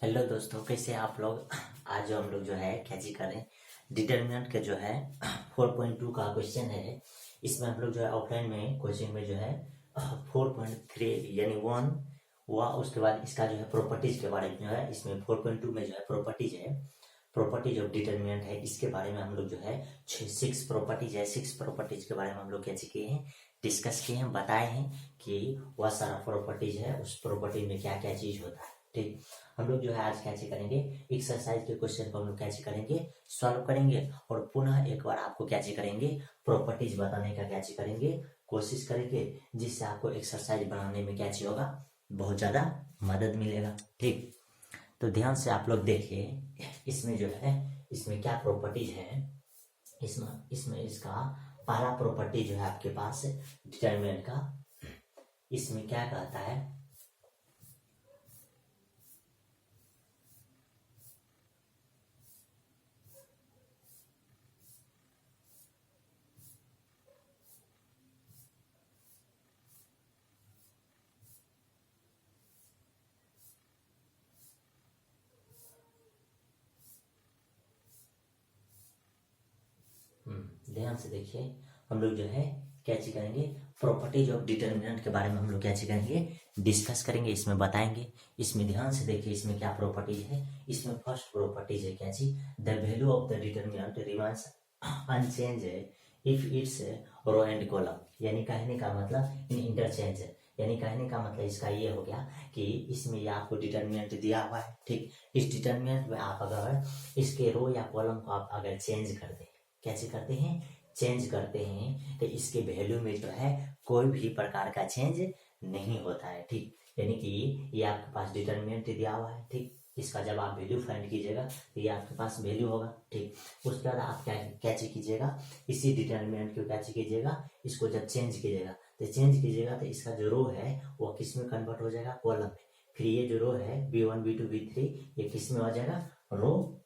Hello दोस्तों, कैसे आप लोग। आज जो हम लोग जो है कैची करें डिटर्मिनेंट के जो है 4.2 का क्वेश्चन है। इसमें हम लोग जो है ऑफलाइन में कोचिंग में जो है 4.3 यानी 1 हुआ। उसके बाद इसका जो है प्रॉपर्टीज के बारे में जो है इसमें 4.2 में जो है प्रॉपर्टीज है, प्रॉपर्टीज ऑफ डिटर्मिनेंट है। इसके बारे में हम लोग जो है 6 प्रॉपर्टीज है, 6 प्रॉपर्टीज के बारे में हम लोग कैसे किए हैं, डिस्कस किए हैं, बताए हैं कि वह सारा प्रॉपर्टीज है, उस प्रॉपर्टी में क्या क्या चीज होता है। ठीक, हम लोग जो है आज कैसे करेंगे, एक्सरसाइज के क्वेश्चन को हम लोग कैसे करेंगे, सॉल्व करेंगे और पुनः एक बार आपको कैसे करेंगे, प्रॉपर्टीज बताने का कैसे करेंगे, कोशिश करेंगे, जिससे आपको एक्सरसाइज बनाने में कैसे होगा, बहुत ज्यादा मदद मिलेगा। ठीक, तो ध्यान से आप लोग देखिए, इसमें जो है इसमें क्या प्रॉपर्टीज है। इसमें इसमें इसका पहला प्रॉपर्टी जो है आपके पास डिटरमिनेंट का, इसमें क्या कहता है, ध्यान से देखिए, हम लोग जो है कैसे करेंगे, प्रॉपर्टीज ऑफ डिटर्मिनेंट के बारे में हम लोग कैसे करेंगे, डिस्कस करेंगे, इसमें बताएंगे। इसमें ध्यान से देखिए, इसमें क्या प्रॉपर्टीज है। इसमें फर्स्ट प्रॉपर्टीज है कैसी, the value of the determinant remains unchanged है if its row and column. यानी कहने का मतलब इन इंटरचेंज है, यानी कहने का मतलब इसका ये हो गया कि इसमें ये आपको डिटर्मिनेंट दिया हुआ है। ठीक, इस डिटर्मिनेंट में आप अगर इसके रो या कॉलम को आप अगर चेंज कर दें, कैसे करते हैं, चेंज करते हैं, तो इसके वैल्यू में जो है कोई भी प्रकार का चेंज नहीं होता है। ठीक, यानी कि ये आपके पास डिटर्मिनेंट दिया हुआ है। ठीक, इसका जब आप वैल्यू फाइंड कीजिएगा तो ये आपके पास वैल्यू होगा। ठीक, उसके बाद आप क्या कैसे कीजिएगा, इसी डिटर्मिनेंट को कैसे कीजिएगा, इसको जब चेंज कीजिएगा तो तो इसका जो रो है वो किस में कन्वर्ट हो जाएगा, कॉलम में। फिर ये जो रो है B1 B2 B3 ये किस में हो जाएगा, रो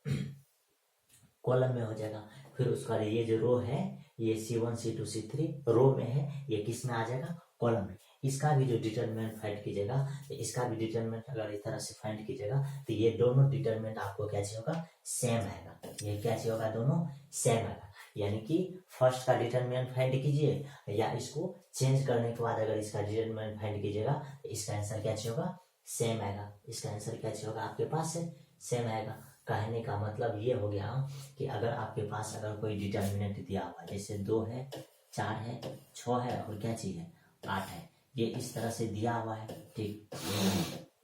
कॉलम में हो जाएगा। फिर उसका ये जो रो है ये C1 C2 C3 रो में है, ये किस में आ जाएगा, कॉलम में। इसका भी जो डिटरमिनेंट फाइंड कीजिएगा, इसका भी डिटरमिनेंट अगर इस तरह से फाइंड कीजिएगा तो ये दोनों डिटरमिनेंट आपको कैसे होगा, सेम आएगा। ये कैसे होगा, दोनों सेम आएगा। यानी कि फर्स्ट का डिटरमिनेंट फाइंड कीजिए या इसको चेंज करने के बाद अगर इसका डिटरमिनेंट फाइंड कीजिएगा तो इसका आंसर कैसे होगा, सेम आएगा। इसका आंसर कैसे होगा, आपके पास सेम आएगा। कहने का मतलब ये हो गया कि अगर आपके पास अगर कोई डिटर्मिनेंट दिया हुआ, जैसे 2 है, 4 है, 6 है और क्या चीज है, 8 है, ये इस तरह से दिया हुआ है। ठीक,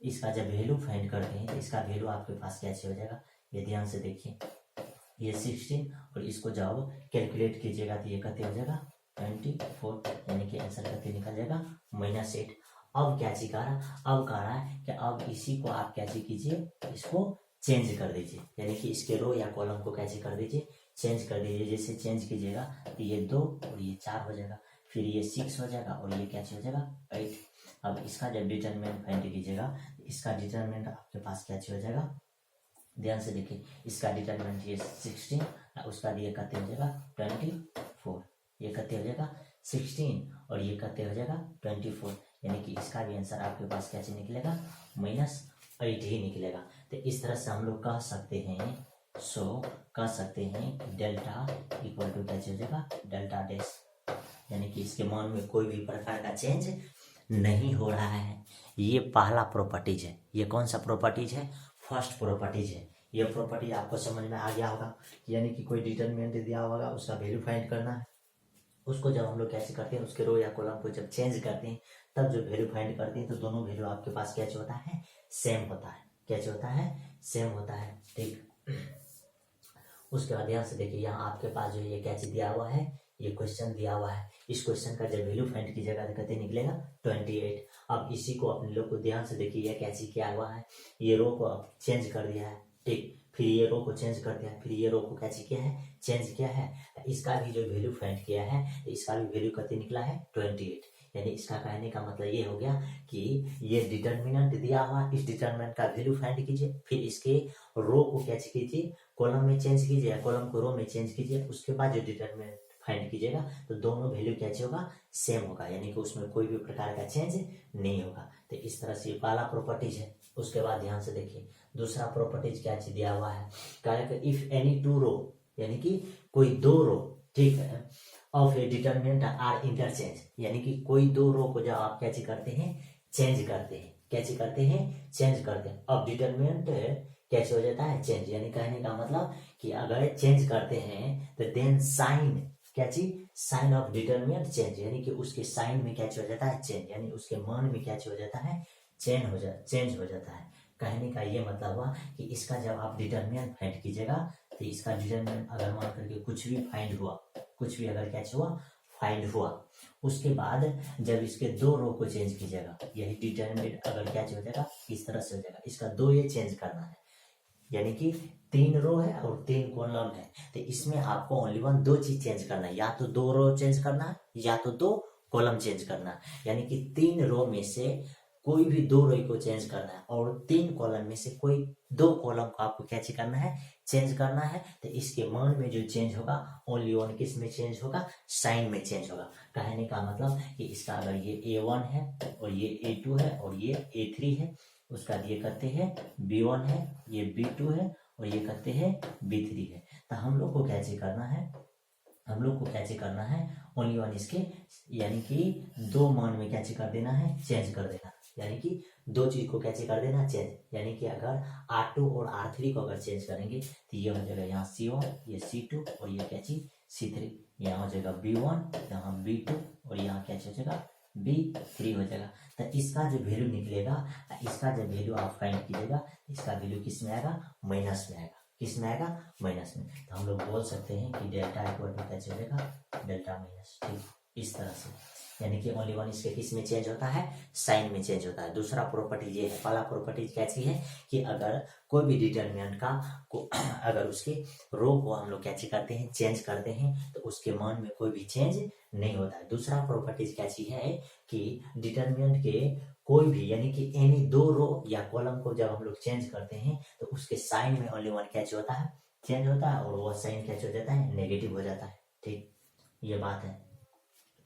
इसका जब वैल्यू फाइंड करते हैं तो इसका वैल्यू आपके पास कैसे हो जाएगा, ये ध्यान से देखिए, ये 16 और इसको जब कैलकुलेट कीजिएगा तो ये कितने हो जाएगा, 24, यानी कि आंसर कितने निकल जाएगा, -8। अब क्या चीज कह रहा, अब कह रहा है कि अब इसी को आप कैसे कीजिए, इसको चेंज कर दीजिए, यानी कि इसके रो या कॉलम को कैसे कर दीजिए, चेंज कर दीजिए। जैसे चेंज कीजिएगा तो ये 2 और ये 4 हो जाएगा, फिर ये 6 हो जाएगा और ये कैसे हो जाएगा, 8। अब इसका जब डिटरमिनेंट फाइंड कीजिएगा, इसका डिटरमिनेंट आपके पास कैसे हो जाएगा, ध्यान से देखिए, इसका डिटरमिनेंट ये 16, उसका ये कितने हो जाएगा, 24। ये कितने हो जाएगा, 16 और ये कितने हो जाएगा, 24। यानी कि इसका भी आंसर आपके पास कैसे निकलेगा, -8 ही निकलेगा। तो इस तरह से हम लोग कह सकते हैं, कह सकते हैं डेल्टा इक्वल टू कैसे हो जाएगा, डेल्टा डैश, यानी कि इसके मान में कोई भी प्रकार का चेंज नहीं हो रहा है। ये पहला प्रॉपर्टीज है। ये कौन सा प्रॉपर्टीज है, फर्स्ट प्रॉपर्टीज है। ये प्रॉपर्टी आपको समझ में आ गया होगा, यानी कि कोई डिटरमिनेंट दिया होगा, उसका वैल्यू फाइंड करना है, उसको जब हम लोग कैसे करते हैं, उसके रो या कॉलम को जब चेंज करते हैं तब जो वैल्यू फाइंड करते हैं तो दोनों वैल्यू आपके पास कैसे होता है, सेम होता है। कैसे होता है, सेम होता है। ठीक, उसके बाद ध्यान से देखिए, यहाँ आपके पास जो ये कैसे दिया हुआ है, ये क्वेश्चन दिया हुआ है। इस क्वेश्चन का जब वैल्यू फाइंड कीजिएगा तो कितने निकलेगा, 28। अब इसी को अपने लोग को ध्यान से देखिए, ये कैसे किया हुआ है, ये रो को चेंज कर दिया है। ठीक, फिर ये रो को चेंज कर दिया, फिर ये रो को कैसे किया है, चेंज किया है। इसका भी जो वैल्यू फाइंड किया है, इसका भी वैल्यू कितने निकला है, 28। यानी इसका कहने का मतलब ये हो गया कि ये डिटर्मिनेंट दिया हुआ, इस डिटर्मिनेंट का वैल्यू फाइंड कीजिए, फिर इसके रो को कैसे कीजिए, कॉलम में चेंज कीजिए, कॉलम को रो में चेंज कीजिए, उसके बाद जो डिटर्मिनेंट फाइंड कीजिएगा तो दोनों वैल्यू कैसे होगा, सेम होगा, यानी कि उसमें कोई भी प्रकार का चेंज नहीं होगा। तो इस तरह से पहला प्रॉपर्टीज है। उसके बाद ध्यान से देखिए दूसरा प्रॉपर्टीज क्या चीज दिया हुआ है, कहा इफ एनी टू रो, यानी कि कोई दो रो, ठीक है, of a determinant are interchange, यानी कि कोई दो रो को जब आप क्या चीज करते हैं, चेंज करते हैं, क्या चीज करते हैं, चेंज करते हैं। अब डिटरमिनेंट कैसे हो जाता है, चेंज, यानी कहने का मतलब कि अगर चेंज करते हैं तो देन साइन, क्या चीज, साइन ऑफ डिटरमिनेंट चेंज, यानी कि उसके साइन में क्या हो जाता है, चेंज, यानी उसके मान में क्या हो जाता है, चेंज हो जाता है। कहने का ये मतलब हुआ कि इसका जब आप डिटरमिनेंट फाइंड कीजिएगा तो इसका डिटरमिनेंट अगर मान करके कुछ भी फाइंड हुआ, कुछ भी अगर क्या हुआ, फाइंड हुआ, उसके बाद जब इसके दो रो को चेंज कीजिएगा, यही डिटरमिनेंट अगर क्या हो जाएगा, इस तरह से हो जाएगा, इसका दो ये चेंज करना है, यानी कि 3 रो है और 3 कॉलम है, तो इसमें आपको ओनली वन दो चीज चेंज करना है, या तो दो रो चेंज करना है या तो दो कॉलम चेंज करना है, यानी कि 3 रो में से कोई भी दो रो को चेंज करना है और 3 कॉलम में से कोई दो कॉलम को आपको क्या करना है, चेंज करना है। तो इसके मान में जो चेंज होगा ओनली वन किस में चेंज होगा, साइन में चेंज होगा। कहने का मतलब कि इसका अगर ये A1 है और ये A2 है और ये A3 है, उसका ये कहते हैं B1 है, ये B2 है और ये कहते हैं B3 है। तो हम लोग को क्या करना है, हम लोग को क्या करना है, ओनली वन इसके, यानी कि दो मान में क्या कर देना है, चेंज कर देना, यानी कि दो चीज को क्या कर देना, चेंज, यानी कि अगर R2 और R3 को अगर चेंज करेंगे तो ये हो जाएगा यहाँ C1, ये C2 और ये क्या चीज C3, यहाँ हो जाएगा B1, यहाँ B2 और यहाँ क्या हो जाएगा B3 हो जाएगा। तो इसका जो वैल्यू निकलेगा, इसका जो वैल्यू आप फाइंड कीजिएगा, इसका वैल्यू किस में आएगा, माइनस में आएगा, किस में आएगा, माइनस में। तो हम लोग बोल सकते हैं कि डेल्टा इक्वल टू क्या चलेगा, डेल्टा माइनस, ठीक, इस तरह से, यानी कि ओनली वन इसके किस में चेंज होता है, साइन में चेंज होता है। दूसरा प्रॉपर्टी ये है, पहला प्रॉपर्टी कैसी है कि अगर कोई भी डिटरमिनेंट का अगर उसके रो को हम लोग क्या करते हैं, चेंज करते हैं, तो उसके मान में कोई भी चेंज नहीं होता है। दूसरा प्रॉपर्टी कैसी है कि डिटरमिनेंट के कोई भी, यानी कि एनी दो रो या कॉलम को जब हम लोग चेंज करते हैं तो उसके साइन में ओनली वन क्या होता है, चेंज होता है, और वो साइन क्या हो जाता है, नेगेटिव हो जाता है, ठीक, ये बात है,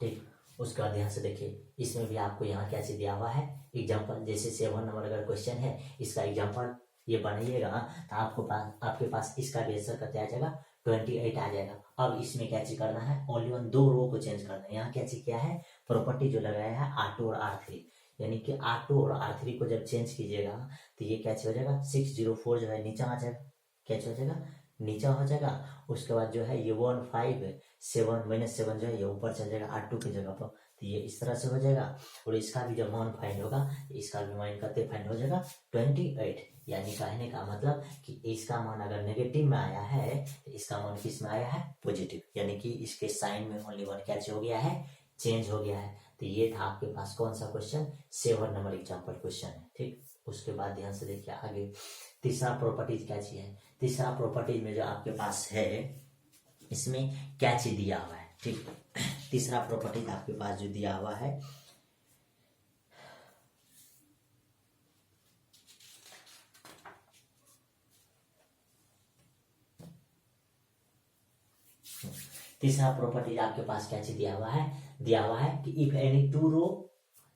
ठीक। उसका ध्यान से देखिए, इसमें भी आपको यहाँ क्या चीज दिया हुआ है, एग्जाम्पल, जैसे 7 नंबर अगर क्वेश्चन है, इसका एग्जाम्पल ये बनाइएगा तो आपके पास इसका भी आंसर करते आ जाएगा 28 आ जाएगा। अब इसमें क्या चीज करना है, ओनली वन दो रो को चेंज करना है। यहाँ क्या चीज क्या है, प्रॉपर्टी जो लगाया है R2 और R3, यानी कि R2 और R3 को जब चेंज कीजिएगा तो ये क्या हो जाएगा, 604 जो है नीचा आ जाएगा, क्या हो जाएगा, नीचा हो जाएगा। उसके बाद जो है ये 157 -7 जो है ये ऊपर चल जाएगा R2 की जगह पर, तो ये इस तरह से हो जाएगा। और इसका भी जब मान फाइंड होगा, इसका भी मान करते फाइंड हो जाएगा 28, यानी कहने का मतलब कि इसका मान अगर नेगेटिव में आया है तो इसका मान किस में आया है, पॉजिटिव, यानी कि इसके साइन में ओनली वन क्या हो गया है, चेंज हो गया है। तो ये था आपके पास कौन सा क्वेश्चन, 7 नंबर एग्जाम्पल क्वेश्चन है, ठीक। उसके बाद ध्यान से देखिए आगे तीसरा प्रॉपर्टीज क्या चीज है। तीसरा प्रॉपर्टीज में जो आपके पास है, इसमें क्या चीज दिया हुआ है, ठीक। तीसरा प्रॉपर्टीज आपके पास जो दिया हुआ है, तीसरा प्रॉपर्टी आपके पास क्या चीज दिया हुआ है कि इफ एनी टू रो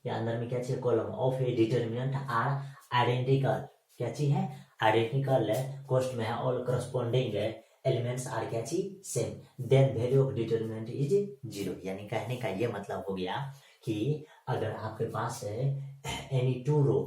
या अंदर में क्या चाहिए, column of a determinant are identical, क्या चीज है, आइडेंटिकल कॉस्ट में है, ऑल करस्पॉन्डिंग एलिमेंट्स आर क्या चीज, same, then value of determinant is 0, यानी कहने का ये मतलब हो गया कि अगर आपके पास है एनी टू रो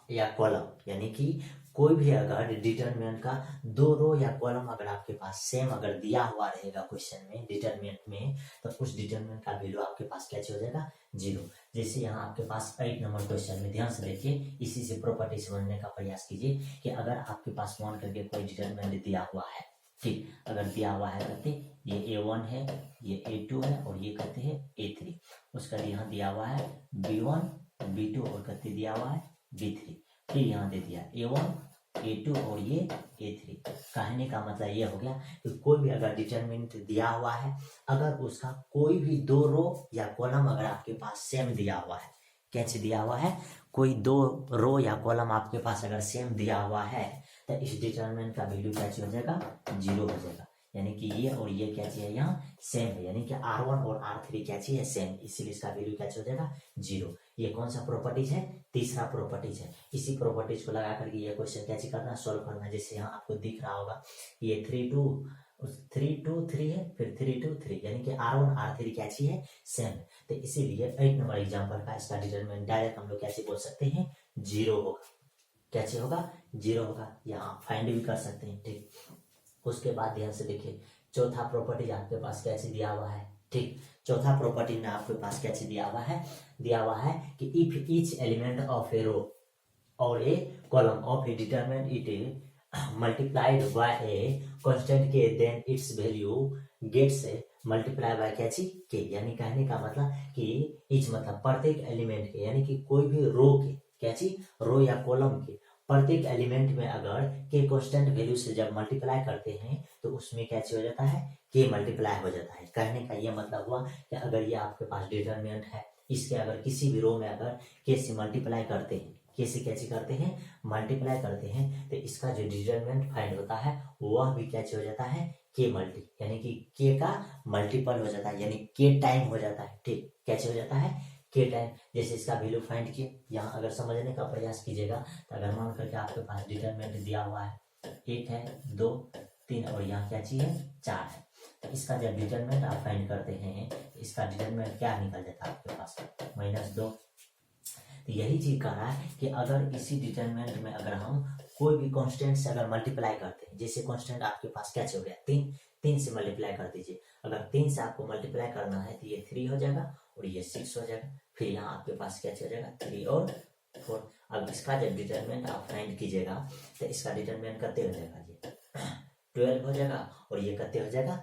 या कॉलम, यानी कि कोई भी अगर डिटरमिनेंट का दो रो या कॉलम अगर आपके पास सेम अगर दिया हुआ रहेगा क्वेश्चन में डिटरमिनेंट में, तो उस डिटरमिनेंट का वैल्यू आपके पास क्या हो जाएगा, 0। जैसे यहाँ आपके पास 8 नंबर क्वेश्चन में ध्यान से देखिए, इसी से प्रॉपर्टी समझने का प्रयास कीजिए कि अगर आपके पास मान करके कोई डिटरमिनेंट दिया हुआ है, ठीक, अगर दिया हुआ है कहते ये A1 है, ये A2 है और ये कहते हैं A3, उसका यहाँ दिया हुआ है B1 B2 और कहते दिया हुआ है B3, फिर यहाँ दे दिया A1 A2 और ये A3। कहने का मतलब ये हो गया कि कोई भी अगर डिटरमिनेंट दिया हुआ है, अगर उसका कोई भी दो रो या कॉलम अगर आपके पास सेम दिया हुआ है, कैसे दिया हुआ है, कोई दो रो या कॉलम आपके पास अगर सेम दिया हुआ है, तो इस डिटरमिनेंट का वैल्यू क्या हो जाएगा, 0 हो जाएगा। यानी कि ये और ये क्या चाहिए, यहाँ सेम है, यानी कि R1 और R3 क्या चाहिए, सेम, इसीलिए इसका वैल्यू क्या हो जाएगा, 0। ये कौन सा प्रॉपर्टीज है, तीसरा प्रॉपर्टीज है। इसी प्रॉपर्टीज को लगा करके ये क्वेश्चन कैसे करना, सोल्व करना। जैसे यहाँ आपको दिख रहा होगा ये 3 2 3 है, फिर 3 2 3, यानी कि R1 R3 क्या चीज है, सेम। तो इसीलिए 8 नंबर एग्जाम्पल का इसका डिटरमिनेंट डायरेक्ट हम लोग कैसे बोल सकते हैं, 0 होगा। कैसे होगा, 0 होगा। यहाँ फाइंड भी कर सकते हैं, ठीक। उसके बाद ध्यान से देखिए, चौथा प्रॉपर्टी आपके पास कैसे दिया हुआ है, ठीक। चौथा प्रॉपर्टी में आपके पास कैसे दिया हुआ है कि if each element of a row और a column of a determinant it multiplied by a constant K, then its value gets multiply by क्या चीज के। यानी कहने का मतलब कि ईच मतलब प्रत्येक एलिमेंट के, यानी कि कोई भी रो के, क्या चीज, रो या कॉलम के प्रत्येक एलिमेंट में अगर के कांस्टेंट वैल्यू से जब मल्टीप्लाई करते हैं तो उसमें क्या चीज हो जाता है, के मल्टीप्लाई हो जाता है। कहने का ये मतलब हुआ कि अगर ये आपके पास डिटरमिनेंट है, इसके अगर किसी भी रो में अगर के से मल्टीप्लाई करते हैं, के से कैसे करते हैं, मल्टीप्लाई करते हैं, तो इसका जो डिटरमिनेंट फाइंड होता है वह भी क्या हो जाता है, के मल्टी, यानी कि के का मल्टीपल हो जाता है, यानी के टाइम हो जाता है, ठीक। कैसे हो जाता है, के टाइम। जैसे इसका वैल्यू फाइंड किए, यहाँ अगर समझने का प्रयास कीजिएगा तो अगर मान करके आपके पास डिटरमिनेंट दिया हुआ है 1 है, 2 3 और यहाँ क्या चीज है, 4 है, तो इसका जब डिटरमिनेंट आप फाइंड करते हैं, इसका डिटरमिनेंट क्या निकल जाता है आपके पास, -2। तो यही चीज कह रहा है कि अगर इसी डिटरमिनेंट में अगर हम कोई भी कांस्टेंट से अगर मल्टीप्लाई करते हैं, जैसे कांस्टेंट आपके पास क्या हो गया, 3 से मल्टीप्लाई कर दीजिए। अगर 3 से आपको मल्टीप्लाई करना है तो ये 3 हो जाएगा और ये 6 हो जाएगा। फिर यहाँ आपके पास क्या हो जाएगा, 3 और 4। अब इसका जब डिटरमिनेंट आप फाइंड कीजिएगा तो इसका डिटरमिनेंट कितने हो जाएगा, ये 12 हो जाएगा और ये कितने हो जाएगा,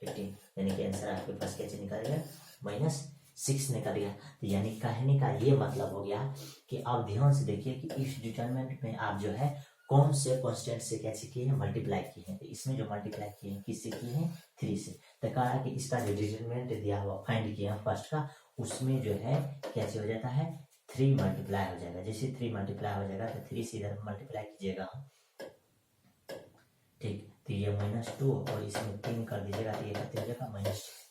15। यानी कि आंसर आपके पास कैसे निकलेगा, -6 निकल गया। तो यानी कहने का ये मतलब हो गया कि आप ध्यान से देखिए कि इस डिटरमिनेंट में आप जो है कौन से कांस्टेंट से कैसे किए हैं, मल्टीप्लाई किए हैं। तो इसमें जो मल्टीप्लाई किए हैं किससे किए हैं, 3 से। तो कहा कि इसका जो डिटरमिनेंट दिया हुआ फाइंड किया फर्स्ट का, उसमें जो है कैसे हो जाता है, 3 मल्टीप्लाई हो जाएगा। जैसे 3 मल्टीप्लाई हो जाएगा तो 3 से इधर मल्टीप्लाई कीजिएगा, ठीक। तो ये -2 और इसमें 3 कर दीजिएगा तो ये कितने हो जाएगा,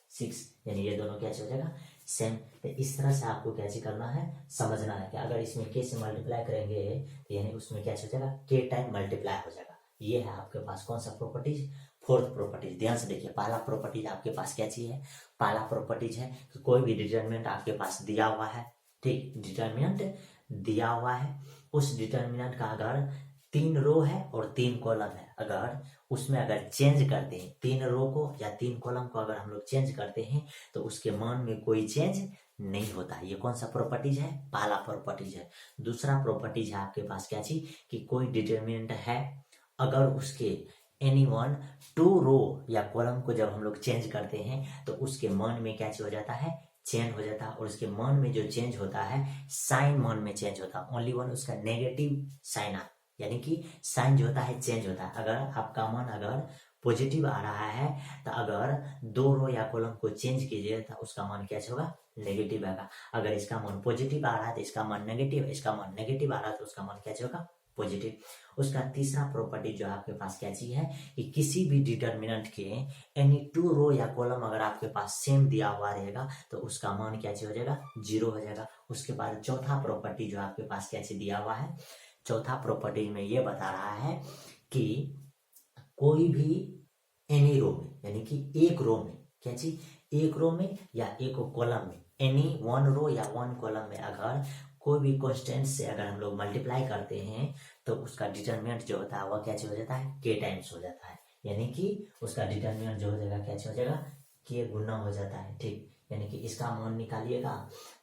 -6। यानी ये दोनों कैसे हो जाएगा, सेम। तो इस तरह से आपको कैसे करना है, समझना है कि अगर इसमें के से मल्टीप्लाई करेंगे तो यानी उसमें क्या हो जाएगा, के टाइम मल्टीप्लाई हो जाएगा। ये है आपके पास कौन सा प्रॉपर्टीज, फोर्थ प्रॉपर्टीज। ध्यान से देखिए, पहला प्रॉपर्टीज आपके पास क्या चीज है, पहला प्रॉपर्टीज है कि कोई भी डिटरमिनेंट आपके पास दिया हुआ है, ठीक, डिटरमिनेंट दिया हुआ है, उस डिटरमिनेंट का अगर 3 रो है और 3 कॉलम है, अगर उसमें अगर चेंज करते हैं 3 रो को या 3 कॉलम को अगर हम लोग चेंज करते हैं तो उसके मान में कोई चेंज नहीं होता। ये कौन सा प्रॉपर्टीज है, पहला प्रॉपर्टीज है। दूसरा प्रॉपर्टीज है आपके पास क्या चीज, कि कोई डिटरमिनेंट है, अगर उसके एनी वन 2 रो या कॉलम को जब हम लोग चेंज करते हैं तो उसके मान में क्या हो जाता है, चेंज हो जाता है। और उसके मान में जो चेंज होता है, साइन मान में चेंज होता है, ओनली वन उसका नेगेटिव साइन आ, यानी कि साइन जो होता है चेंज होता है। अगर आपका मान अगर पॉजिटिव आ रहा है तो अगर 2 रो या कॉलम को चेंज कीजिए तो उसका मान क्या होगा, नेगेटिव आएगा। अगर इसका मान पॉजिटिव आ रहा है तो इसका मान नेगेटिव, इसका मान नेगेटिव आ रहा है तो उसका मान क्या होगा, पॉजिटिव। उसका तीसरा प्रॉपर्टी जो आपके पास क्या चीज है कि किसी भी डिटरमिनेंट के एनी 2 रो या कॉलम अगर आपके पास सेम दिया हुआ रहेगा तो उसका मान क्या हो जाएगा, 0 हो जाएगा। उसके बाद चौथा प्रॉपर्टी जो आपके पास कैसे दिया हुआ है, चौथा प्रॉपर्टी में ये बता रहा है कि कोई भी एनी रो में, यानी कि एक रो में, क्या चीज, एक रो में या एक कॉलम में, एनी 1 रो या 1 कॉलम में अगर कोई भी कांस्टेंट से अगर हम लोग मल्टीप्लाई करते हैं तो उसका डिटरमिनेंट जो होता है वह क्या हो जाता है, के टाइम्स हो जाता है। यानी कि उसका डिटरमिनेंट जो हो जाएगा क्या हो जाएगा, के गुना हो जाता है, ठीक। यानी कि इसका मान निकालिएगा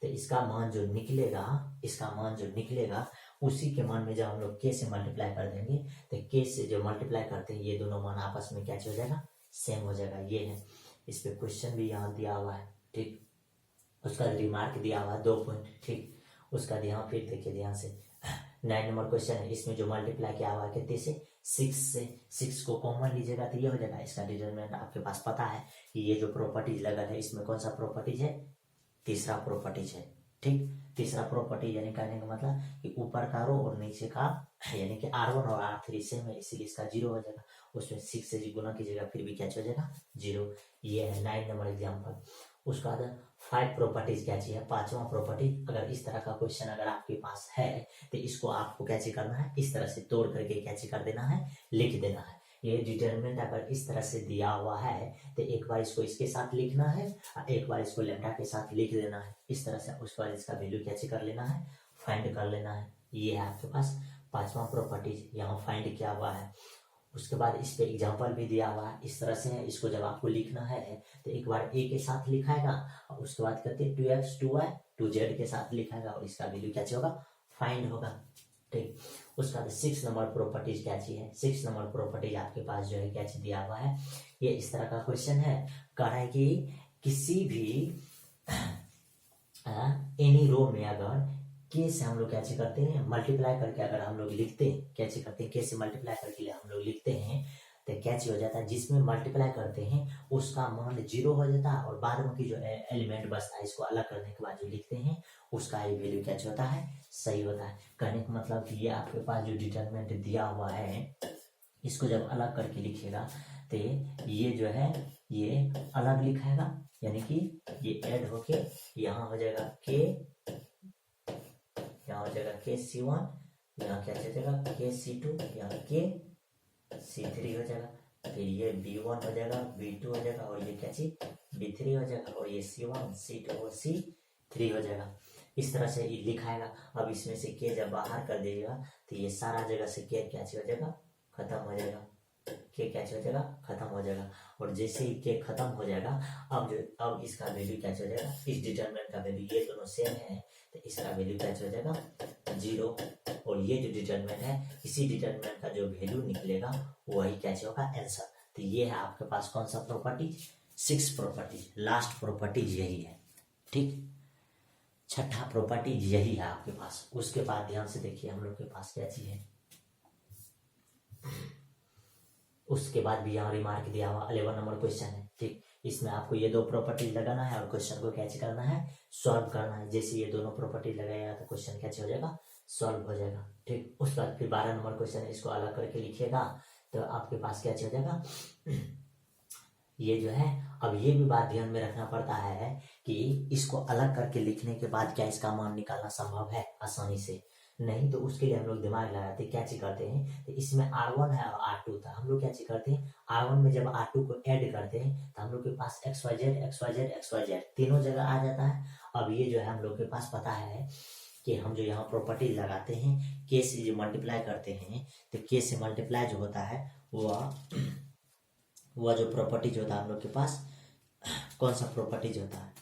तो इसका मान जो निकलेगा, इसका मान जो निकलेगा उसी के मान में जब हम लोग के से मल्टीप्लाई कर देंगे तो के से जो मल्टीप्लाई करते हैं ये दोनों मान आपस में क्या हो जाएगा, सेम हो जाएगा। ये है, इस पे क्वेश्चन भी यहाँ दिया हुआ है, ठीक। उसका रिमार्क दिया हुआ है 2 पॉइंट, ठीक। उसका ध्यान फिर देखिए ध्यान से, 9 नंबर क्वेश्चन है। इसमें जो मल्टीप्लाई किया हुआ है कितने से, 6 से। 6 को कॉमन लीजिएगा तो ये हो जाएगा। इसका डिटरमिनेंट आपके पास पता है कि ये जो प्रॉपर्टीज लगा है इसमें कौन सा प्रॉपर्टीज है, तीसरा प्रॉपर्टीज है, ठीक। तीसरा प्रॉपर्टी यानी कहने का मतलब कि ऊपर का रो और नीचे का, यानी कि R1 और R3 सेम है, इसीलिए इसका 0 हो जाएगा। उसमें 6 से गुना कीजिएगा फिर भी क्या हो जाएगा, 0। ये है 9 नंबर एग्जाम्पल। उसका बाद 5 प्रॉपर्टीज कैची है, पांचवा प्रॉपर्टी। अगर इस तरह का क्वेश्चन अगर आपके पास है तो इसको आपको कैची करना है, इस तरह से तोड़ करके कैची कर देना है, लिख देना है। ये डिटरमिनेंट अगर इस तरह से दिया हुआ है तो एक बार इसको इसके साथ लिखना है और एक बार इसको लेमडा के साथ लिख देना है। इस तरह से उस बार इसका वैल्यू कैसे कर लेना है, फाइंड कर लेना है। ये है आपके पास पांचवा प्रॉपर्टीज, यहाँ फाइंड किया हुआ है। उसके बाद इस पे एग्जांपल भी दिया हुआ है, इस तरह से है। इसको जब आपको लिखना है तो एक बार ए के साथ लिखाएगा और उसके बाद कहते हैं 2x 2y 2z के साथ लिखाएगा और इसका वैल्यू कैसे होगा, फाइंड होगा। ठीक, उसका 6 नंबर प्रॉपर्टीज क्या चाहिए, 6 नंबर प्रॉपर्टीज आपके पास जो है क्या दिया हुआ है। ये इस तरह का क्वेश्चन है, कह रहा है कि किसी भी एनी रो में अगर के से हम लोग कैसे करते हैं, मल्टीप्लाई करके अगर हम लोग लिखते हैं, कैसे करते हैं, के से मल्टीप्लाई करके हम लोग लिखते हैं तो कैसे हो जाता है, जिसमें मल्टीप्लाई करते हैं उसका मान 0 हो जाता है और बाद में की जो एलिमेंट बचता है इसको अलग करने के बाद जो लिखते हैं उसका ये वैल्यू कैसे होता है, सही होता है। कहने का मतलब कि ये आपके पास जो डिटरमिनेंट दिया हुआ है इसको जब अलग करके लिखेगा तो ये जो है ये अलग लिखाएगा, यानी कि ये ऐड होके यहाँ हो जाएगा के, यहाँ हो जाएगा के C1, यहाँ क्या हो जाएगा के C2, यहाँ के C3 हो जाएगा। फिर ये B1 हो जाएगा, B2 हो जाएगा और ये क्या चीज B3 हो जाएगा और ये C1 C2 और C3 हो जाएगा। इस तरह से ये लिखाएगा। अब इसमें से के जब बाहर कर दीजिएगा तो ये सारा जगह से के क्या हो जाएगा, खत्म हो जाएगा, के क्या हो जाएगा, खत्म हो जाएगा। और जैसे ही के खत्म हो जाएगा अब इसका वैल्यू क्या हो जाएगा, इस डिटरमिनेंट का वैल्यू, ये दोनों सेम है तो इसका वैल्यू क्या हो जाएगा 0। और ये जो डिटरमिनेंट है इसी डिटरमिनेंट का जो वैल्यू निकलेगा वही क्या होगा आंसर। तो ये है आपके पास कौन सा प्रॉपर्टीज, 6 प्रॉपर्टीज, लास्ट प्रॉपर्टीज यही है। ठीक, छठा प्रॉपर्टीज यही है आपके पास। उसके बाद ध्यान से देखिए हम लोग के पास क्या चीज है, उसके बाद भी यहाँ रिमार्क दिया हुआ 11 नंबर क्वेश्चन है। ठीक, इसमें आपको ये दो प्रॉपर्टीज लगाना है और क्वेश्चन को कैसे करना है, सॉल्व करना है। जैसे ये दोनों प्रॉपर्टी लगाएगा तो क्वेश्चन कैसे हो जाएगा, सॉल्व हो जाएगा। ठीक, उसके बाद फिर 12 नंबर क्वेश्चन है, इसको अलग करके लिखिएगा तो आपके पास कैसे हो जाएगा ये जो है। अब ये भी बात ध्यान में रखना पड़ता है कि इसको अलग करके लिखने के बाद क्या इसका मान निकालना संभव है आसानी से, नहीं तो उसके लिए हम लोग दिमाग लगाते क्या चीज करते हैं। तो इसमें R1 है और R2 था, हम लोग क्या चीज करते हैं R1 में जब R2 को ऐड करते हैं तो हम लोग के पास XYZ तीनों जगह आ जाता है। अब ये जो है हम लोग के पास पता है कि हम जो यहाँ प्रॉपर्टी लगाते हैं के से जो मल्टीप्लाई करते हैं तो के से मल्टीप्लाई जो होता है वह जो प्रॉपर्टीज होता है हम लोग के पास कौन सा प्रॉपर्टीज होता है।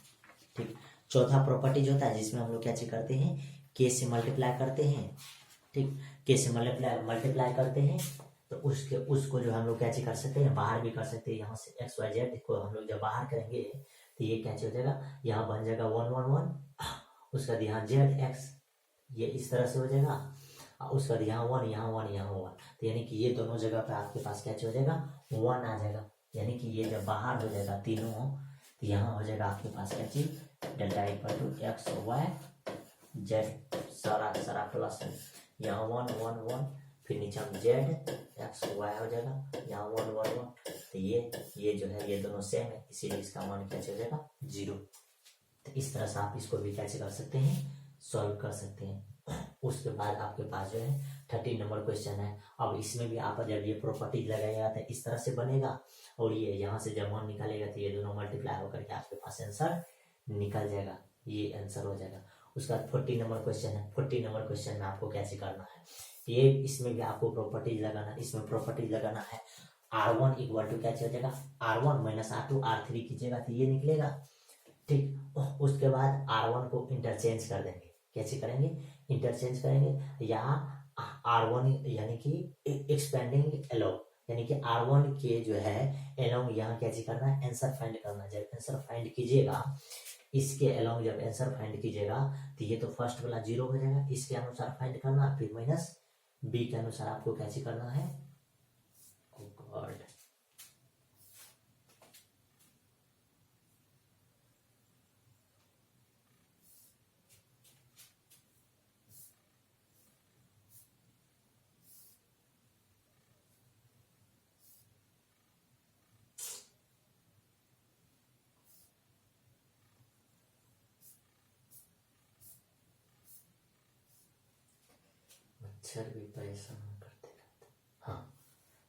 ठीक, चौथा प्रॉपर्टीज होता है जिसमें हम लोग क्या चीज करते हैं के से मल्टीप्लाई करते हैं। ठीक, के से मल्टीप्लाई करते हैं तो उसको जो हम लोग क्या चीज कर सकते हैं, बाहर भी कर सकते हैं। यहाँ से XYZ को हम लोग जब बाहर करेंगे तो ये क्या चीज हो जाएगा, यहाँ बन जाएगा 1 1 1, उसका यहाँ ZX ये इस तरह से हो जाएगा, उसका यहाँ 1 यहाँ 1 यहाँ 1, तो यानी कि ये दोनों जगह पे आपके पास क्या हो जाएगा 1 आ जाएगा। यानी कि ये जब बाहर हो जाएगा तीनों तो यहाँ हो जाएगा आपके पास क्या चीज डेल्टा इक्वल टू XYZ, सारा प्लस यहाँ 1 1 1, फिर नीचे हम ZXY हो जाएगा, यहाँ 1 1 1, तो ये जो है ये दोनों सेम है इसीलिए इसका मान क्या हो जाएगा 0। तो इस तरह से आप इसको भी कैसे कर सकते हैं, सॉल्व कर सकते हैं। उसके बाद आपके पास जो है 13 नंबर क्वेश्चन है। अब इसमें भी आप जब ये प्रॉपर्टी लगाएगा तो इस तरह से बनेगा और ये यहाँ से जब मान निकालेगा तो ये दोनों मल्टीप्लाई होकर के आपके पास आंसर निकल जाएगा, ये आंसर हो जाएगा। उसके बाद 40 नंबर क्वेश्चन है। 40 नंबर क्वेश्चन में आपको कैसे करना है, ये इसमें भी आपको प्रॉपर्टीज लगाना है। इसमें प्रॉपर्टीज लगाना है R1 इक्वल टू क्या हो जाएगा R1 माइनस R2 R3 कीजिएगा तो ये निकलेगा। ठीक, उसके बाद R1 को इंटरचेंज कर देंगे। कैसे करेंगे, इंटरचेंज करेंगे। यहाँ R1 यानी कि एक्सपेंडिंग अलोंग, यानी कि R1 के जो है अलोंग यहाँ कैसे करना है, आंसर फाइंड करना है। जब आंसर फाइंड कीजिएगा इसके अलोंग जब आंसर फाइंड कीजिएगा तो ये तो फर्स्ट वाला 0 हो जाएगा, इसके अनुसार फाइंड करना, फिर माइनस B के अनुसार आपको कैसे करना है। गॉड, टीचर भी परेशान करते रहते। हाँ,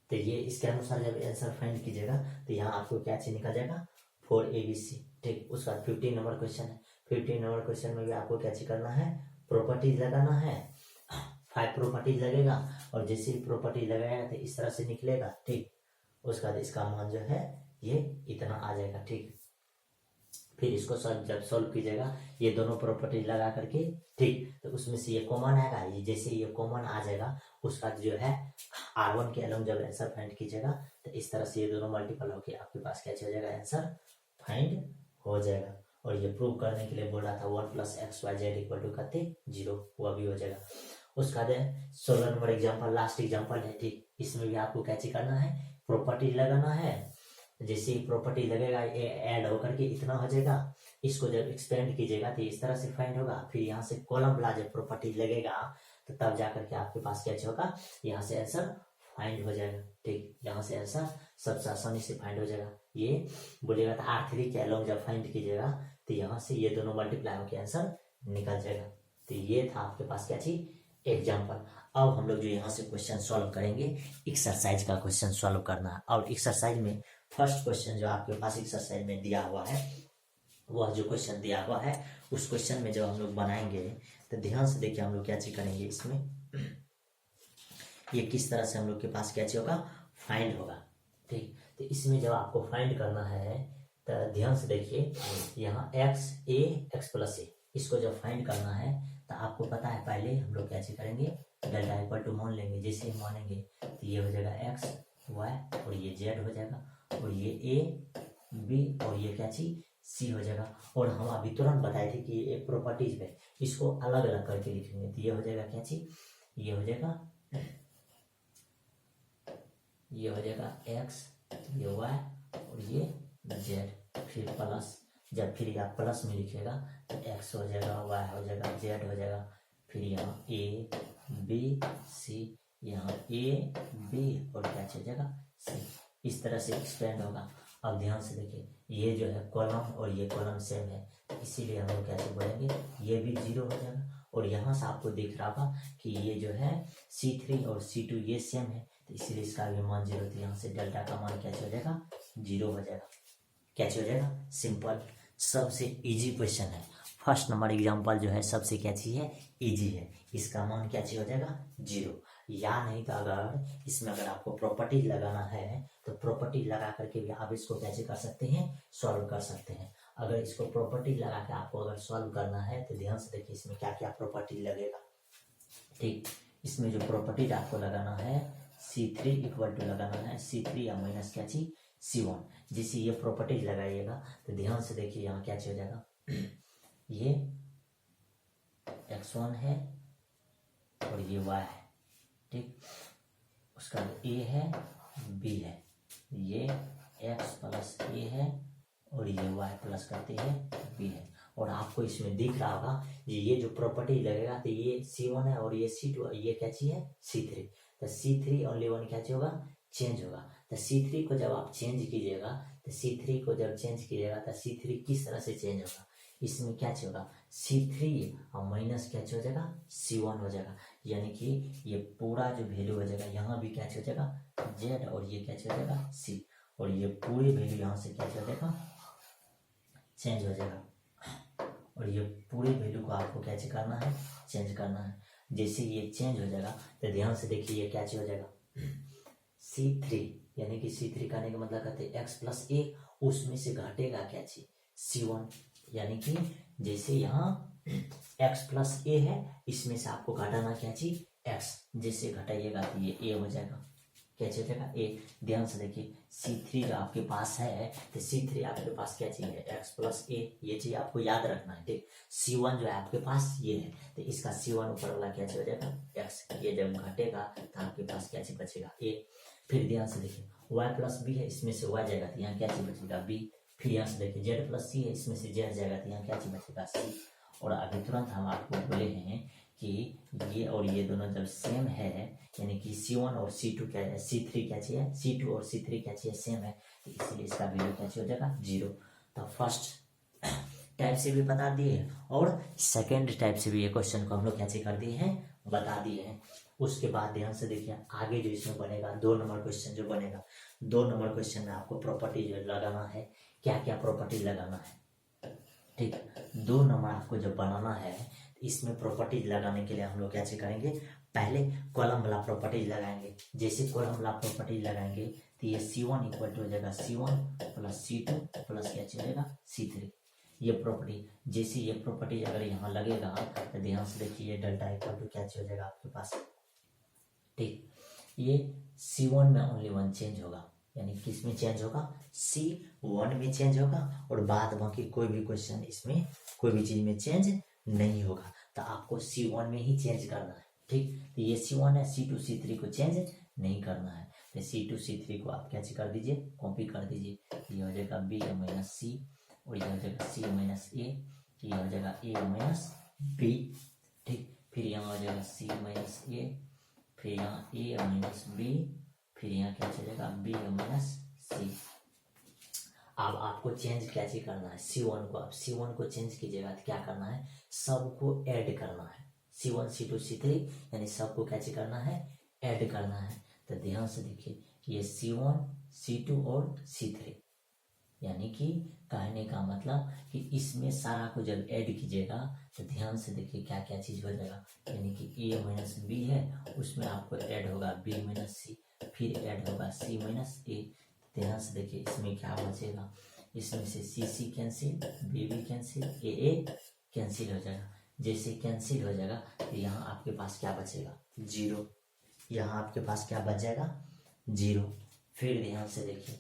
तो ये इसके अनुसार जब आंसर फाइंड कीजिएगा तो यहाँ आपको क्या चीज निकल जाएगा 4ABC। ठीक, उसका 15 नंबर क्वेश्चन है। 15 नंबर क्वेश्चन में भी आपको क्या चीज करना है, प्रॉपर्टीज लगाना है। 5 प्रॉपर्टीज लगेगा और जैसे ही प्रॉपर्टीज लगाएगा तो इस तरह से निकलेगा। ठीक, उसका इसका मान जो है ये इतना आ जाएगा। ठीक, फिर इसको जब सॉल्व कीजिएगा ये दोनों प्रॉपर्टी लगा करके, ठीक, तो उसमें से ये कॉमन आएगा। ये जैसे ये कॉमन आ जाएगा उसका जो है R1 के अलॉन्ग जब आंसर फाइंड कीजिएगा तो इस तरह से ये दोनों मल्टीपल होके आपके पास क्या हो जाएगा, आंसर फाइंड हो जाएगा। और ये प्रूव करने के लिए बोल रहा था 1 + XYZ = करते 0, वह भी हो जाएगा। उसका बाद 16 नंबर एग्जाम्पल, लास्ट एग्जाम्पल है। ठीक, इसमें भी आपको क्या करना है, प्रॉपर्टी लगाना है। जैसे ही प्रॉपर्टी लगेगा ये ऐड होकर के इतना हो जाएगा। इसको जब एक्सपेंड कीजिएगा तो इस तरह से फाइंड होगा। फिर यहाँ से कॉलम ला जब प्रॉपर्टी लगेगा तो तब जाकर के आपके पास क्या होगा, यहाँ से आंसर फाइंड हो जाएगा। ठीक, यहाँ से आंसर सबसे आसानी से फाइंड हो जाएगा। ये बोलेगा तो R3 के अलॉन्ग जब फाइंड कीजिएगा तो यहाँ से ये दोनों मल्टीप्लाई होकर आंसर निकल जाएगा। तो ये था आपके पास क्या चीज, एग्जाम्पल। अब हम लोग जो यहाँ से क्वेश्चन सॉल्व करेंगे, एक्सरसाइज का क्वेश्चन सॉल्व करना है। और एक्सरसाइज में फर्स्ट क्वेश्चन जो आपके पास एक्सरसाइज में दिया हुआ है, वह जो क्वेश्चन दिया हुआ है उस क्वेश्चन में जब हम लोग बनाएंगे तो ध्यान से देखिए हम लोग क्या चीज करेंगे। इसमें ये किस तरह से हम लोग के पास क्या चीज होगा, फाइंड होगा। ठीक, तो इसमें जब आपको फाइंड करना है तो ध्यान से देखिए, यहाँ x + a इसको जब फाइंड करना है तो आपको पता है पहले हम लोग क्या चीज करेंगे, डेल्टा इक्वल टू मान लेंगे। जैसे ही मानेंगे तो ये हो जाएगा x, y और ये z हो जाएगा और ये a, b और ये क्या चीज c हो जाएगा। और हम अभी तुरंत बताए थे कि ये प्रॉपर्टीज में इसको अलग अलग करके लिखेंगे। तो ये हो जाएगा क्या चीज, ये हो जाएगा x, ये y और ये z। फिर प्लस, जब फिर आप प्लस में लिखेगा तो x हो जाएगा, y हो जाएगा, z हो जाएगा। फिर यहाँ a, b, c, यहाँ a, b और क्या हो जाएगा c। इस तरह से एक्सपेंड होगा। अब ध्यान से देखिए, ये जो है कॉलम और ये कॉलम सेम है, इसीलिए हम लोग कैसे बोलेंगे, ये भी 0 हो जाएगा। और यहाँ से आपको दिख रहा होगा कि ये जो है C3 और C2 ये सेम है, तो इसीलिए इसका भी मान 0। तो यहाँ से डेल्टा का मान क्या हो जाएगा, 0 हो जाएगा। क्या हो जाएगा, सिंपल, सबसे इजी क्वेश्चन है। फर्स्ट नंबर एग्जांपल जो है सबसे क्या चीज है, इजी है। इसका मान क्या चीज हो जाएगा, 0। या नहीं तो अगर इसमें अगर आपको प्रॉपर्टी लगाना है तो प्रॉपर्टी लगा करके भी आप इसको कैसे कर सकते हैं, सॉल्व कर सकते हैं। अगर इसको प्रॉपर्टी लगा के आपको अगर सॉल्व करना है तो ध्यान से देखिए इसमें क्या क्या प्रॉपर्टी लगेगा। ठीक, इसमें जो प्रॉपर्टी आपको लगाना है C3 = लगाना है C3 या माइनस क्या चीज C1। जिसे ये प्रॉपर्टीज लगाइएगा तो ध्यान से देखिए यहाँ क्या हो जाएगा, ये x1 है और ये y है। ठीक, उसका a है, b है, ये x + a है और ये y प्लस करते हैं b है। और आपको इसमें दिख रहा होगा ये जो प्रॉपर्टी लगेगा तो ये C1 है और ये C2 और ये क्या चीज है C3। तो C3 ओनली वन क्या होगा, चेंज होगा। तो C3 को जब आप चेंज कीजिएगा तो C3 को जब चेंज कीजिएगा तो C3 किस तरह से चेंज होगा, इसमें क्या होगा, C3 और माइनस क्या हो जाएगा, C1 हो जाएगा। यानी कि ये पूरा जो वैल्यू हो जाएगा यहाँ भी क्या हो जाएगा Z और ये क्या हो जाएगा C। और ये पूरी वैल्यू यहाँ से क्या हो जाएगा, चेंज हो जाएगा। और ये पूरी वैल्यू को आपको क्या करना है, चेंज करना है। जैसे ये चेंज हो जाएगा तो ध्यान से देखिए ये क्या हो जाएगा C3, यानी कि C3 करने का मतलब कहते हैं x + a, उसमें से घटेगा क्या चीज C1। यानी कि जैसे यहाँ x + a है, इसमें से आपको घटाना क्या चीज x। जैसे घटाइएगा तो ये a हो जाएगा, क्या हो जाएगा a। ध्यान से देखिए C3 जो आपके पास है तो C3 आपके पास क्या चाहिए, x + a, ये चीज आपको याद रखना है। ठीक, C1 जो है आपके पास ये है तो इसका C1 ऊपर वाला क्या हो जाएगा x। ये जब घटेगा तो आपके पास क्या चीज बचेगा a। फिर ध्यान से देखिए y + b है, इसमें से y जाएगा तो यहाँ क्या चीज बचेगा b। फिर यहाँ से देखिए z + c है, इसमें से z जाएगा तो यहाँ क्या चीज बचेगा c। और अभी तुरंत हम आपको बोले हैं कि ये और ये दोनों जब सेम है, यानी कि C1 और C2 क्या है, C3 क्या चाहिए, C2 और C3 क्या चाहिए, सेम है, तो इसलिए इसका वैल्यू क्या हो जाएगा 0। तो फर्स्ट टाइप से भी बता दिए और सेकेंड टाइप से भी ये क्वेश्चन को हम लोग कैसे कर दिए हैं, बता दिए हैं। उसके बाद ध्यान से देखिए आगे जो इसमें बनेगा 2 नंबर क्वेश्चन जो बनेगा, 2 नंबर क्वेश्चन में आपको प्रॉपर्टी जो लगाना है, क्या क्या प्रॉपर्टी लगाना है, ठीक। 2 नंबर आपको जब बनाना है इसमें प्रॉपर्टी लगाने के लिए हम लोग कैसे करेंगे, पहले कॉलम वाला प्रॉपर्टी लगाएंगे। जैसे कॉलम वाला प्रॉपर्टी लगाएंगे तो ये C1 इक्वल टू हो जाएगा C1 प्लस C2 प्लस क्या चलेगा C3, ये प्रॉपर्टी। जैसे ये प्रॉपर्टी अगर यहाँ लगेगा तो ध्यान से देखिए ये डेल्टा इक्वल टू क्या हो जाएगा आपके पास, ठीक। ये C1 में ओनली 1 चेंज होगा, यानी किस में चेंज होगा, C1 में चेंज होगा और बाद बाकी कोई भी क्वेश्चन इसमें कोई भी चीज में चेंज नहीं होगा। तो आपको C1 में ही चेंज करना है, ठीक। तो ये C1 है, C2 C3 को चेंज नहीं करना है। तो C2 C3 को आप कैसे कर दीजिए, कॉपी कर दीजिए। ये हो जाएगा B माइनस C और ये हो जाएगा C माइनस A, ये हो जाएगा A माइनस B, ठीक। फिर यहाँ हो जाएगा C माइनस A, फिर यहाँ A माइनस B, फिर यहाँ क्या चलेगा B माइनस C। अब आपको चेंज कैसे करना है C1 को, आप C1 को चेंज कीजिएगा तो क्या करना है, सबको ऐड करना है, C1 C2 C3 यानी सबको कैसे करना है, ऐड करना है। तो ध्यान से देखिए ये C1 C2 और C3, यानी कि कहने का मतलब कि इसमें सारा को जब ऐड कीजिएगा तो ध्यान से देखिए क्या क्या चीज हो जाएगा, यानी कि A माइनस B है उसमें आपको ऐड होगा B माइनस C, फिर ऐड होगा C माइनस A। ध्यान से देखिए इसमें क्या बचेगा, इसमें से C cancel, B cancel, A cancel हो जाएगा। जैसे कैंसिल हो जाएगा तो यहाँ आपके पास क्या बचेगा, 0, यहाँ आपके पास क्या बच जाएगा, 0। फिर ध्यान से देखिए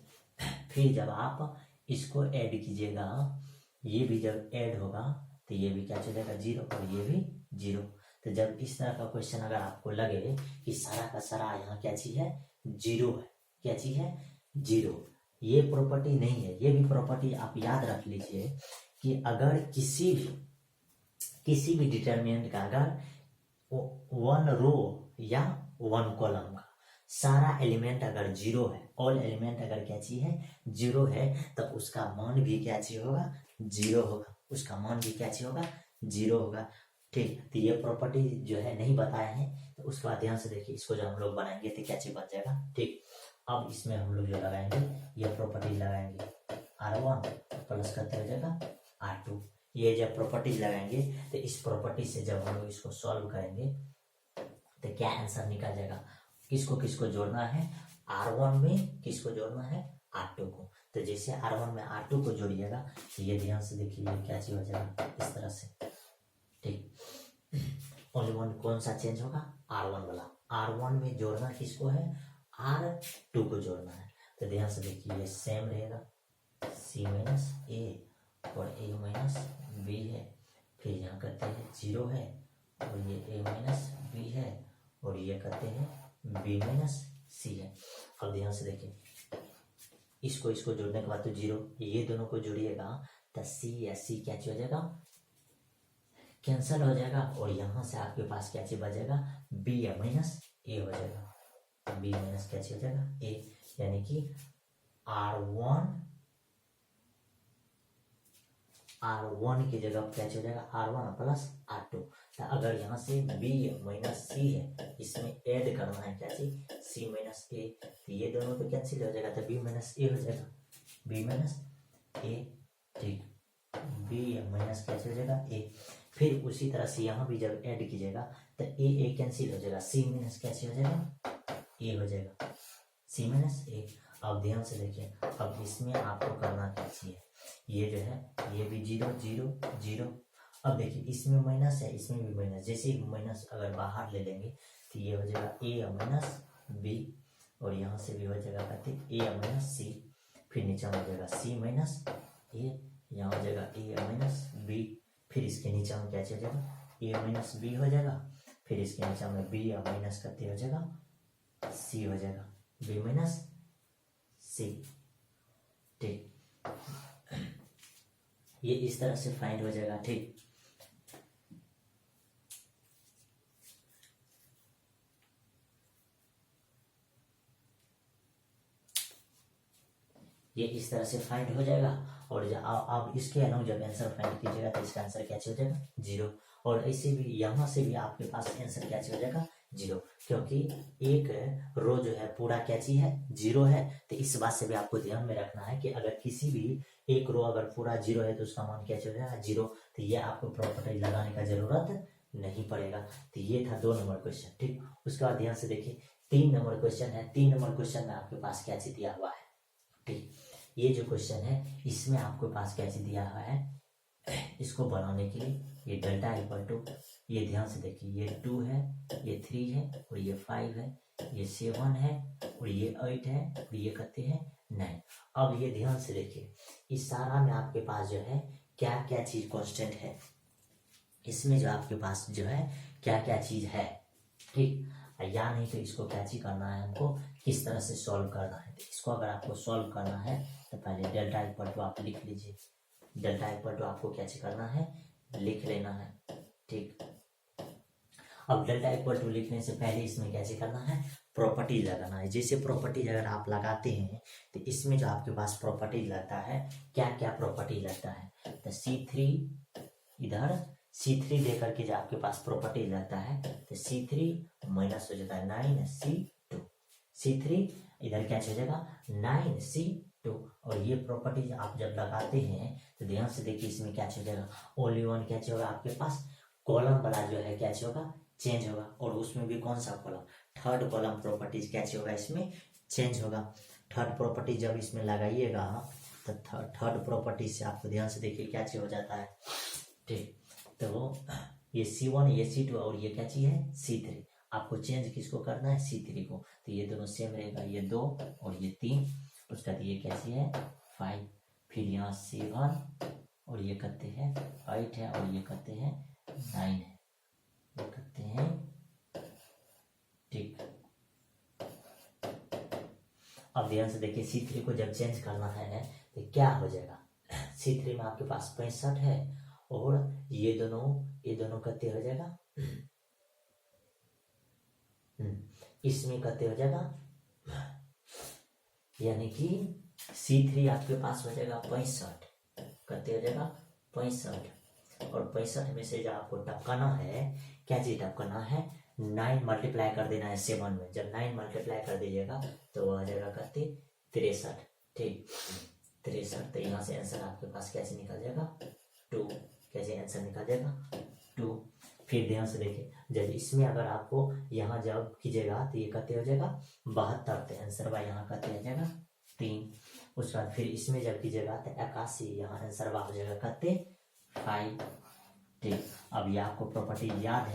फिर जब आप इसको ऐड कीजिएगा, ये भी जब ऐड होगा तो ये भी क्या चलेगा 0 और ये भी 0। तो जब इस तरह का क्वेश्चन अगर आपको लगे कि सारा का सारा यहाँ क्या चीज है, 0 है, क्या चीज है, 0, ये प्रॉपर्टी नहीं है। ये भी प्रॉपर्टी आप याद रख लीजिए कि अगर किसी भी डिटरमिनेंट का अगर 1 रो या 1 कॉलम का सारा एलिमेंट अगर 0 है, ऑल एलिमेंट अगर क्या चीज है, 0 है, तब उसका मान भी क्या चीज होगा, 0 होगा, उसका मान भी क्या चीज होगा, 0 होगा, ठीक। तो ये प्रॉपर्टी जो है नहीं बताए हैं, तो उसके बाद ध्यान से देखिए इसको जब हम लोग बनाएंगे तो क्या चीज बन जाएगा, ठीक। अब इसमें हम लोग जो लगाएंगे ये प्रॉपर्टी लगाएंगे R1 प्लस करते हो जाएगा R2। ये जब प्रॉपर्टी लगाएंगे तो इस प्रॉपर्टी से जब हम लोग इसको सॉल्व करेंगे तो क्या आंसर निकल जाएगा, किसको किसको जोड़ना है, R1 में किसको जोड़ना है, R2 को। तो जैसे R1 में R2 को जोड़िएगा तो ये ध्यान से देखिए ये क्या चीज हो जाएगा इस तरह से, ठीक। ओनली वन कौन सा चेंज होगा, R1 वाला। R1 में जोड़ना किसको है, R2 को जोड़ना है। तो ध्यान से देखिए ये सेम रहेगा, C माइनस A और A माइनस B है, फिर यहाँ करते हैं 0 है और ये A माइनस B है और ये करते हैं B माइनस C है। अब ध्यान से देखिए इसको जोड़ने के बाद तो 0, ये दोनों को जोड़िएगा तो C या C क्या चीज हो जाएगा, कैंसल हो जाएगा और यहाँ से आपके पास क्या चीज बचेगा, B या माइनस A हो जाएगा, B माइनस क्या चीज हो जाएगा A, यानी कि R1 की जगह क्या हो जाएगा, R1 प्लस R2। तो अगर यहाँ से B माइनस C है, इसमें ऐड करना है क्या चीज, C माइनस A, तो ये दोनों तो कैंसिल हो जाएगा तो B माइनस A हो जाएगा, B माइनस A, ठीक। B माइनस क्या हो जाएगा A। फिर उसी तरह से यहाँ भी जब ऐड कीजिएगा तो A कैंसिल हो जाएगा, C माइनस क्या हो जाएगा, A हो जाएगा, C माइनस A। अब ध्यान से देखिए अब इसमें आपको करना क्या चाहिए, ये जो है ये भी 0 0 0। अब देखिए इसमें माइनस है, इसमें भी माइनस, जैसे ही माइनस अगर बाहर ले लेंगे तो ये हो जाएगा A माइनस B और यहाँ से भी हो जाएगा कहते A माइनस C, फिर नीचे हो जाएगा C माइनस A, यहाँ हो जाएगा A माइनस B, फिर इसके नीचे में क्या हो जाएगा A माइनस B हो जाएगा, फिर इसके नीचे में B माइनस करते हो जाएगा C हो जाएगा, B माइनस C, ठीक। ये इस तरह से फाइंड हो जाएगा, ठीक। ये इस तरह से फाइंड हो जाएगा। और जब आप इसके अलावा जब आंसर फाइंड कीजिएगा तो इसका आंसर क्या हो जाएगा 0। और ऐसे भी यहाँ से भी आपके पास आंसर क्या हो जाएगा 0, क्योंकि एक रो जो है पूरा क्या चीज है 0 है। तो इस बात से भी आपको ध्यान में रखना है कि अगर किसी भी एक रो अगर पूरा 0 है तो उसका मान क्या हो जाएगा 0। तो ये आपको प्रॉपर्टी लगाने का जरूरत नहीं पड़ेगा। तो ये था 2 नंबर क्वेश्चन। ठीक, उसके बाद ध्यान से देखिए 3 नंबर क्वेश्चन है। 3 नंबर क्वेश्चन में आपके पास क्या चीज दिया हुआ है। ठीक, ये जो क्वेश्चन है इसमें आपके पास क्या चीज दिया हुआ है, इसको बनाने के लिए ये डेल्टा इक्वल टू, ये ध्यान से देखिए ये 2 है, ये 3 है और ये 5 है, ये 7 है और ये 8 है और ये कहते हैं 9। अब ये ध्यान से देखिए इस सारा में आपके पास जो है क्या क्या चीज कांस्टेंट है, इसमें जो आपके पास जो है क्या क्या चीज है। ठीक, या नहीं तो इसको क्या चीज करना है, हमको किस तरह से सॉल्व करना है। तो इसको अगर आपको सॉल्व करना है तो पहले डेल्टा इक्वल टू आप लिख लीजिए। डेल्टा इक्वल टू आपको क्या चीज करना है, लिख लेना है। ठीक, अब डेल्टा इक्वल टू लिखने से पहले इसमें क्या चीज करना है, प्रॉपर्टीज लगाना है। जैसे प्रॉपर्टीज अगर आप लगाते हैं तो इसमें जो आपके पास प्रॉपर्टीज लगता है, क्या क्या प्रॉपर्टी लगता है, तो C3 इधर C3 देकर के जो आपके पास प्रॉपर्टी लगता है तो C3 माइनस हो जाता है 9C2। C3 इधर क्या हो जाएगा 9C2। और ये प्रॉपर्टीज आप जब लगाते हैं तो ध्यान से देखिए इसमें क्या हो जाएगा, ओनली वन क्या होगा आपके पास, कॉलम वाला जो है क्या होगा चेंज होगा। और उसमें भी कौन सा कॉलम, थर्ड कॉलम प्रॉपर्टीज क्या होगा इसमें चेंज होगा। थर्ड प्रॉपर्टी जब इसमें लगाइएगा तो थर्ड प्रॉपर्टी से आपको ध्यान से देखिए क्या हो जाता है। ठीक, तो ये C1 ये C2 और ये क्या चीज है C3। आपको चेंज किसको करना है C3 को। तो ये दोनों सेम रहेगा, ये 2 और ये 3। उसका ये कैसी है 5। फिर यहाँ 7 और ये कहते हैं 8 है और ये कहते हैं 9 है, ये कहते हैं। ठीक, अब ध्यान से देखिए C3 को जब चेंज करना है तो क्या हो जाएगा, C3 में आपके पास 65 है और ये दोनों कहते हो जाएगा, इसमें कहते हो जाएगा, यानी कि C3 आपके पास हो जाएगा 65, कहते हो जाएगा 65। और 65 में से जो आपको टपकाना है, क्या चीज टपकाना है, 9 मल्टीप्लाई कर देना है 7 में। जब 9 मल्टीप्लाई कर दीजिएगा तो वो आ जाएगा कहते 63। ठीक, 63। तो यहाँ से आंसर आपके पास कैसे निकल जाएगा 2। कैसे आंसर निकल जाएगा 2। फिर ध्यान से देखिए जब इसमें अगर आपको यहाँ जब कीजिएगा तो ये कहते हो जाएगा 72। तो आंसर बा यहाँ कहते हो जाएगा 3। उसके बाद फिर इसमें जब कीजिएगा तो 81, यहाँ आंसर बा हो जाएगा कहते 5। ठीक, अब ये आपको प्रॉपर्टी याद है।